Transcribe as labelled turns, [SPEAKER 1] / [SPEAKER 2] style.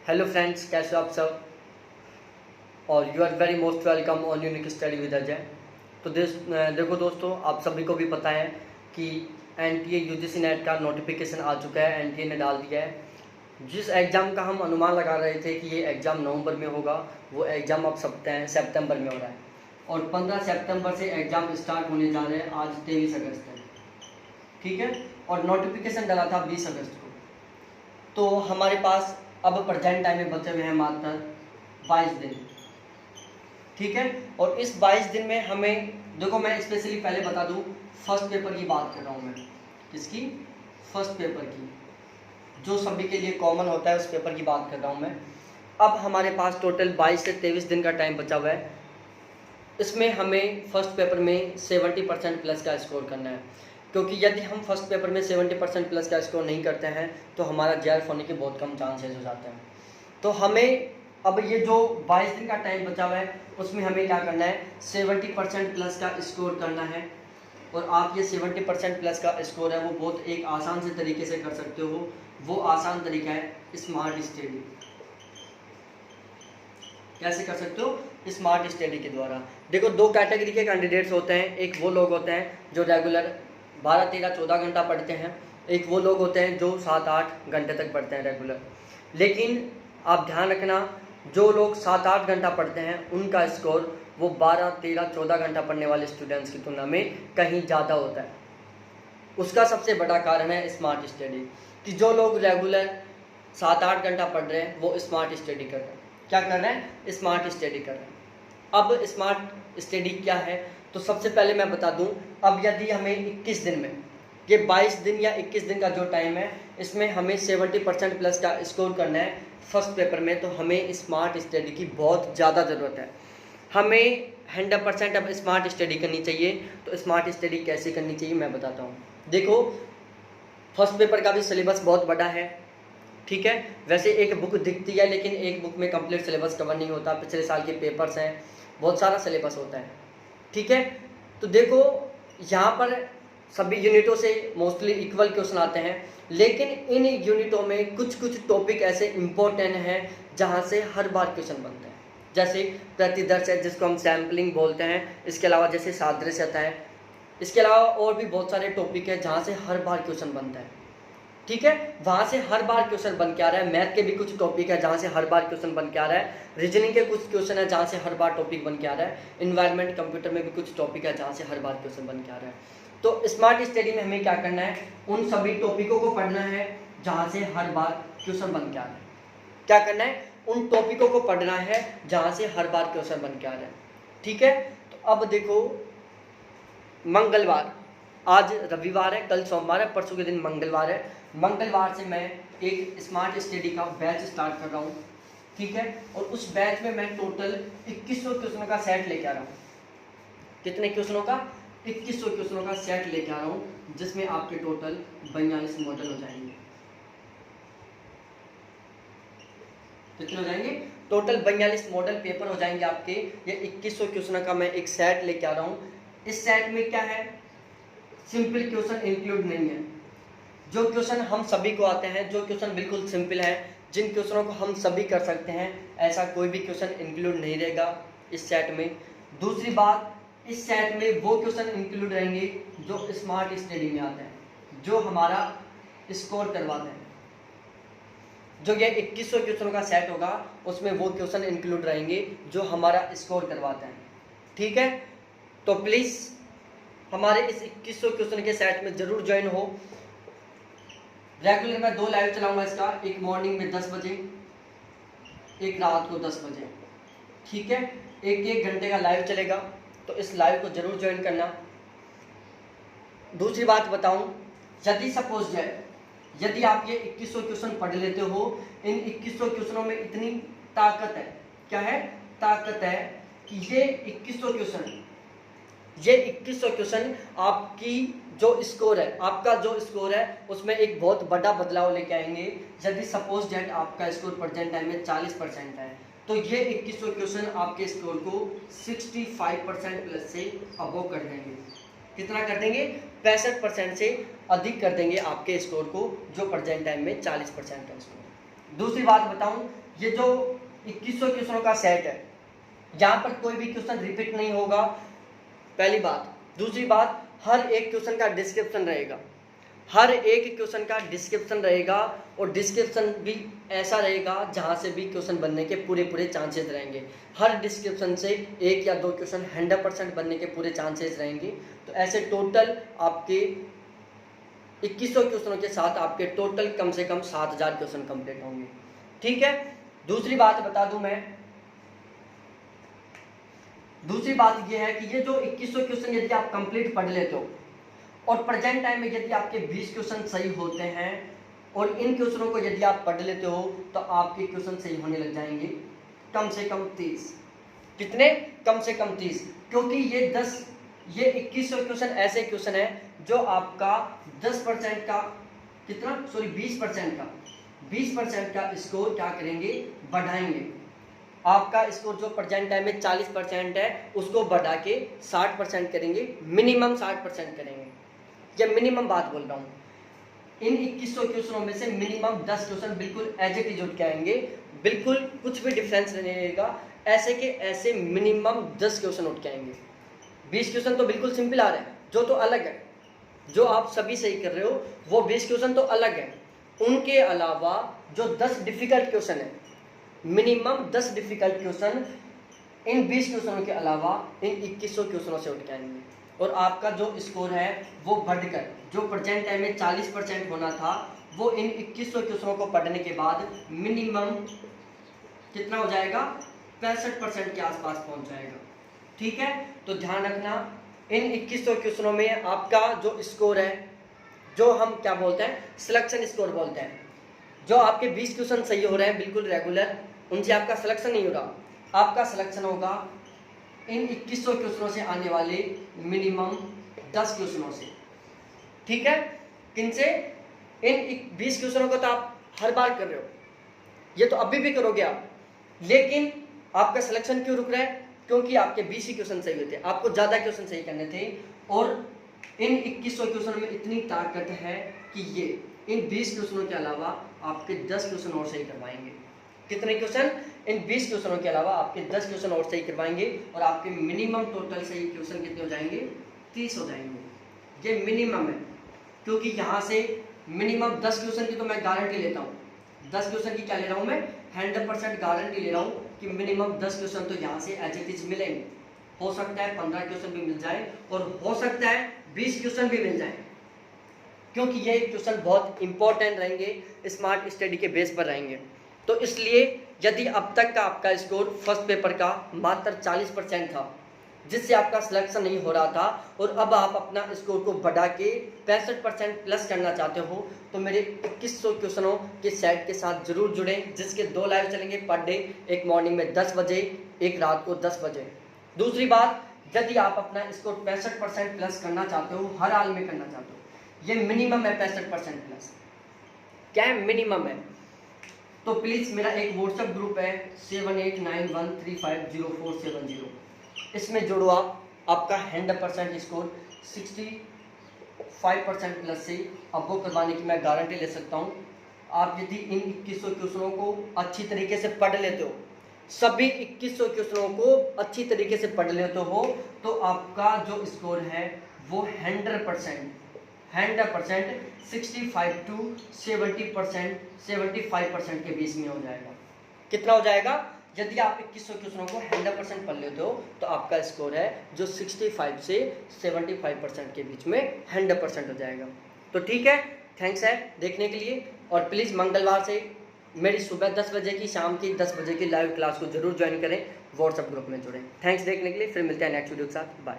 [SPEAKER 1] Hello friends, कैसे हो आप सब। और you are very most welcome on unique study with Ajay. तो देखो दोस्तों, आप सभी को भी पता है कि एनटीए यूजीसी नेट का नोटिफिकेशन आ चुका है। एनटीए ने डाल दिया है। जिस एग्ज़ाम का हम अनुमान लगा रहे थे कि ये एग्ज़ाम नवंबर में होगा, वो एग्ज़ाम अब सितंबर में हो रहा है। और 15 सितंबर से एग्ज़ाम स्टार्ट होने जा रहे हैं। आज 23 अगस्त है, ठीक है। और नोटिफिकेशन डाला था 20 अगस्त को। तो हमारे पास अब प्रेजेंट टाइम में बचे हुए हैं मात्र 22 दिन, ठीक है। और इस 22 दिन में हमें, देखो मैं स्पेशली पहले बता दूं, फर्स्ट पेपर की बात कर रहा हूं मैं। किसकी? फर्स्ट पेपर की, जो सभी के लिए कॉमन होता है, उस पेपर की बात कर रहा हूं मैं। अब हमारे पास टोटल 22 से 23 दिन का टाइम बचा हुआ है। इसमें हमें फर्स्ट पेपर में 70% प्लस का स्कोर करना है, क्योंकि यदि हम फर्स्ट पेपर में 70% प्लस का स्कोर नहीं करते हैं तो हमारा जेआरएफ होने के बहुत कम चांसेस हो जाते हैं। तो हमें अब ये जो 22 दिन का टाइम बचा हुआ है, उसमें हमें क्या करना है, 70% प्लस का स्कोर करना है। और आप ये 70% प्लस का स्कोर है वो बहुत एक आसान से तरीके से कर सकते हो। वो आसान तरीका है स्मार्ट स्टडी। कैसे कर सकते हो? स्मार्ट स्टडी के द्वारा। देखो, दो कैटेगरी के कैंडिडेट्स होते हैं। एक वो लोग होते हैं जो रेगुलर 12, 13, 14 घंटा पढ़ते हैं। एक वो लोग होते हैं जो 7-8 घंटे तक पढ़ते हैं रेगुलर। लेकिन आप ध्यान रखना, जो लोग 7-8 घंटा पढ़ते हैं उनका स्कोर वो 12, 13, 14 घंटा पढ़ने वाले स्टूडेंट्स की तुलना में कहीं ज़्यादा होता है। उसका सबसे बड़ा कारण है स्मार्ट स्टडी, कि जो लोग रेगुलर 7-8 घंटा पढ़ रहे हैं वो स्मार्ट स्टडी कर रहे हैं। क्या कर रहे हैं? स्मार्ट स्टडी कर रहे हैं। अब स्मार्ट स्टडी क्या है, तो सबसे पहले मैं बता दूं, अब यदि हमें 21 दिन में, ये 22 दिन या 21 दिन का जो टाइम है, इसमें हमें 70% प्लस का स्कोर करना है फर्स्ट पेपर में, तो हमें स्मार्ट स्टडी की बहुत ज़्यादा ज़रूरत है। हमें 100% अब स्मार्ट स्टडी करनी चाहिए। तो स्मार्ट स्टडी कैसे करनी चाहिए मैं बताता हूँ। देखो, फर्स्ट पेपर का भी सिलेबस बहुत बड़ा है, ठीक है। वैसे एक बुक दिखती है, लेकिन एक बुक में कंप्लीट सिलेबस कवर नहीं होता। पिछले साल के पेपर्स हैं, बहुत सारा सिलेबस होता है, ठीक है। तो देखो, यहाँ पर सभी यूनिटों से मोस्टली इक्वल क्वेश्चन आते हैं, लेकिन इन यूनिटों में कुछ कुछ टॉपिक ऐसे इम्पोर्टेंट हैं जहाँ से हर बार क्वेश्चन बनते हैं। जैसे प्रतिदर्श है, जिसको हम सैम्पलिंग बोलते हैं। इसके अलावा जैसे सादृश्यता है। इसके अलावा और भी बहुत सारे टॉपिक है जहाँ से हर बार क्वेश्चन बनता है, ठीक है। वहाँ से हर बार क्वेश्चन बन के आ रहा है। मैथ के भी कुछ टॉपिक है जहाँ से हर बार क्वेश्चन बन के आ रहा है। रीजनिंग के कुछ क्वेश्चन है जहाँ से हर बार टॉपिक बन के आ रहा है। इन्वायरमेंट कंप्यूटर में भी कुछ टॉपिक है जहाँ से हर बार क्वेश्चन बन के आ रहा है। तो स्मार्ट स्टडी में हमें क्या करना है, उन सभी टॉपिकों को पढ़ना है जहाँ से हर बार क्वेश्चन बन के आ रहा है। क्या करना है? उन टॉपिकों को पढ़ना है जहाँ से हर बार क्वेश्चन बन के आ रहा है, ठीक है। तो अब देखो, मंगलवार, आज रविवार है, कल सोमवार है, परसों के दिन मंगलवार है। मंगलवार से मैं एक स्मार्ट स्टडी का बैच स्टार्ट कर रहा हूँ, ठीक है। और उस बैच में मैं टोटल 2100 क्वेश्चनों का सेट लेके आ रहा हूँ। कितने क्वेश्चनों का? 2100 क्वेश्चनों का सेट लेके आ रहा हूँ, जिसमें आपके टोटल 42 मॉडल हो जाएंगे। कितने हो जाएंगे? टोटल 42 मॉडल पेपर हो जाएंगे आपके। ये 2100 क्वेश्चनों का मैं एक सेट लेके आ रहा हूँ। इस सेट में क्या है, सिंपल क्वेश्चन इंक्लूड नहीं है। जो क्वेश्चन हम सभी को आते हैं, जो क्वेश्चन बिल्कुल सिंपल है, जिन क्वेश्चनों को हम सभी कर सकते हैं, ऐसा कोई भी क्वेश्चन इंक्लूड नहीं रहेगा इस सेट में। दूसरी बात, इस सेट में वो क्वेश्चन इंक्लूड रहेंगे जो स्मार्ट स्टडी में आते हैं, जो हमारा स्कोर करवाते हैं। जो ये 2100 क्वेश्चनों का सेट होगा, उसमें वो क्वेश्चन इंक्लूड रहेंगे जो हमारा स्कोर करवाते हैं, ठीक है। तो प्लीज़ हमारे इस 2100 क्वेश्चन के सेट में जरूर ज्वाइन हो। रेगुलर मैं 2 लाइव चलाऊंगा इसका, एक मॉर्निंग में 10 बजे, एक रात को 10 बजे, ठीक है। 1-1 घंटे का लाइव चलेगा, तो इस लाइव को जरूर ज्वाइन करना। दूसरी बात बताऊं, यदि सपोज जाए, यदि आप ये 2100 क्वेश्चन पढ़ लेते हो, इन 2100 क्वेश्चनों में इतनी ताकत है, क्या है? ताकत है कि ये 2100 क्वेश्चन आपकी जो स्कोर है, आपका जो स्कोर है, उसमें एक बहुत बड़ा बदलाव लेके आएंगे। यदि सपोज दैट आपका स्कोर प्रेजेंट टाइम में 40% है, तो ये 2100 क्वेश्चन आपके स्कोर को 65% प्लस से अबव कर देंगे। कितना कर देंगे? 65% से अधिक कर देंगे आपके स्कोर को, जो प्रेजेंट टाइम में 40% है स्कोर। दूसरी बात बताऊं, ये जो 2100 क्वेश्चनों का सेट है, यहाँ पर कोई भी क्वेश्चन रिपीट नहीं होगा, पहली बात। दूसरी बात, हर एक क्वेश्चन का डिस्क्रिप्शन रहेगा, हर एक क्वेश्चन का डिस्क्रिप्शन रहेगा, और डिस्क्रिप्शन भी ऐसा रहेगा जहाँ से भी क्वेश्चन बनने के पूरे चांसेस रहेंगे। हर डिस्क्रिप्शन से 1 या 2 क्वेश्चन 100% बनने के पूरे चांसेस रहेंगे। तो ऐसे टोटल आपके 2100 क्वेश्चनों के साथ आपके टोटल कम से कम 7000 क्वेश्चन कंप्लीट होंगे। ठीक है। दूसरी बात बता दूं मैं, दूसरी बात यह है कि ये जो 2100 क्वेश्चन यदि आप कंप्लीट पढ़ लेते हो और प्रेजेंट टाइम में यदि आपके 20 क्वेश्चन सही होते हैं और इन क्वेश्चनों को यदि आप पढ़ लेते हो तो आपके क्वेश्चन सही होने लग जाएंगे कम से कम 30। कितने? कम से कम 30, क्योंकि ये 2100 क्वेश्चन ऐसे क्वेश्चन है जो आपका 10% का कितना, सॉरी 20% का स्कोर क्या करेंगे, बढ़ाएंगे। आपका स्कोर जो प्रेजेंट टाइम में 40% है उसको बढ़ा के 60% करेंगे, मिनिमम 60% करेंगे। ये मिनिमम बात बोल रहा हूँ। इन 2100 क्वेश्चनों में से मिनिमम 10 क्वेश्चन बिल्कुल एज इट इज उठ के आएंगे, बिल्कुल कुछ भी डिफरेंस नहीं रहेगा, ऐसे के ऐसे मिनिमम 10 क्वेश्चन उठ के आएंगे। 20 क्वेश्चन तो बिल्कुल सिंपल आ रहे हैं, जो तो अलग है, जो आप सभी सही कर रहे हो वो 20 क्वेश्चन तो अलग है। उनके अलावा जो 10 डिफिकल्ट क्वेश्चन है, मिनिमम 10 डिफिकल्ट क्वेश्चन इन 20 क्वेश्चनों के अलावा इन 2100 क्वेश्चनों से उठ के आएंगे, और आपका जो स्कोर है वो बढ़कर जो प्रेजेंट टाइम में 40% होना था वो इन 2100 क्वेश्चनों को पढ़ने के बाद मिनिमम कितना हो जाएगा, 65% के आसपास पहुंच जाएगा। ठीक है। तो ध्यान रखना, इन 2100 क्वेश्चनों में आपका जो स्कोर है, जो हम क्या बोलते हैं, सिलेक्शन स्कोर बोलते हैं, जो आपके 20 क्वेश्चन सही हो रहे हैं बिल्कुल रेगुलर, उनसे आपका सिलेक्शन नहीं हो रहा, आपका सिलेक्शन होगा इन 2100 क्वेश्चनों से आने वाले मिनिमम 10 क्वेश्चनों से। ठीक है। किनसे? इन 20 क्वेश्चनों को तो आप हर बार कर रहे हो, ये तो अभी भी करोगे आप, लेकिन आपका सिलेक्शन क्यों रुक रहा है? क्योंकि आपके 20 ही क्वेश्चन सही हुए थे, आपको ज़्यादा क्वेश्चन सही करने थे, और इन 2100 क्वेश्चन में इतनी ताकत है कि ये इन 20 क्वेश्चनों के अलावा आपके 10 क्वेश्चन और सही करवाएंगे। कितने क्वेश्चन? इन 20 क्वेश्चनों के अलावा आपके 10 क्वेश्चन और सही करवाएंगे, और आपके मिनिमम टोटल सही क्वेश्चन कितने हो जाएंगे, 30 हो जाएंगे। ये मिनिमम है, क्योंकि यहाँ से मिनिमम 10 क्वेश्चन की तो मैं गारंटी लेता हूँ, 10 क्वेश्चन की क्या ले रहा हूँ मैं, 100% गारंटी ले रहा हूँ कि मिनिमम 10 क्वेश्चन तो यहाँ से एज इट इज मिलेंगे। हो सकता है 15 क्वेश्चन भी मिल जाए, और हो सकता है 20 क्वेश्चन भी मिल जाए, क्योंकि ये क्वेश्चन बहुत इंपॉर्टेंट रहेंगे, स्मार्ट स्टडी के बेस पर रहेंगे। तो इसलिए यदि अब तक का आपका स्कोर फर्स्ट पेपर का मात्र 40% था, जिससे आपका सिलेक्शन नहीं हो रहा था, और अब आप अपना स्कोर को बढ़ा के 65% प्लस करना चाहते हो, तो मेरे 2100 क्वेश्चनों के सेट के साथ जरूर जुड़ें, जिसके 2 लाइव चलेंगे पर डे, एक मॉर्निंग में 10 बजे, एक रात को 10 बजे। दूसरी बात, यदि आप अपना स्कोर 65% प्लस करना चाहते हो, हर हाल में करना चाहते हो, ये मिनिमम है 65% प्लस, क्या है, मिनिमम है, तो प्लीज़ मेरा एक व्हाट्सएप ग्रुप है 7891350470, इसमें जुड़ो आप, आपका 100% स्कोर 65% प्लस से अब वो करवाने की मैं गारंटी ले सकता हूँ। आप यदि इन 2100 क्वेश्चनों को अच्छी तरीके से पढ़ लेते हो, सभी 2100 क्वेश्चनों को अच्छी तरीके से पढ़ लेते हो, तो आपका जो स्कोर है वो 100% 65 to 70%, 75% के बीच में हो जाएगा। कितना हो जाएगा? यदि आप 2100 क्वेश्चनों को 100% पढ़ लेते हो तो आपका स्कोर है जो 65 से 75% के बीच में 100% हो जाएगा। तो ठीक है, थैंक्स है देखने के लिए, और प्लीज़ मंगलवार से मेरी सुबह 10 बजे की, शाम की 10 बजे की लाइव क्लास को जरूर ज्वाइन करें, व्हाट्सएप ग्रुप में जुड़ें। थैंक्स देखने के लिए, फिर मिलते हैं नेक्स्ट वीडियो के साथ, बाय।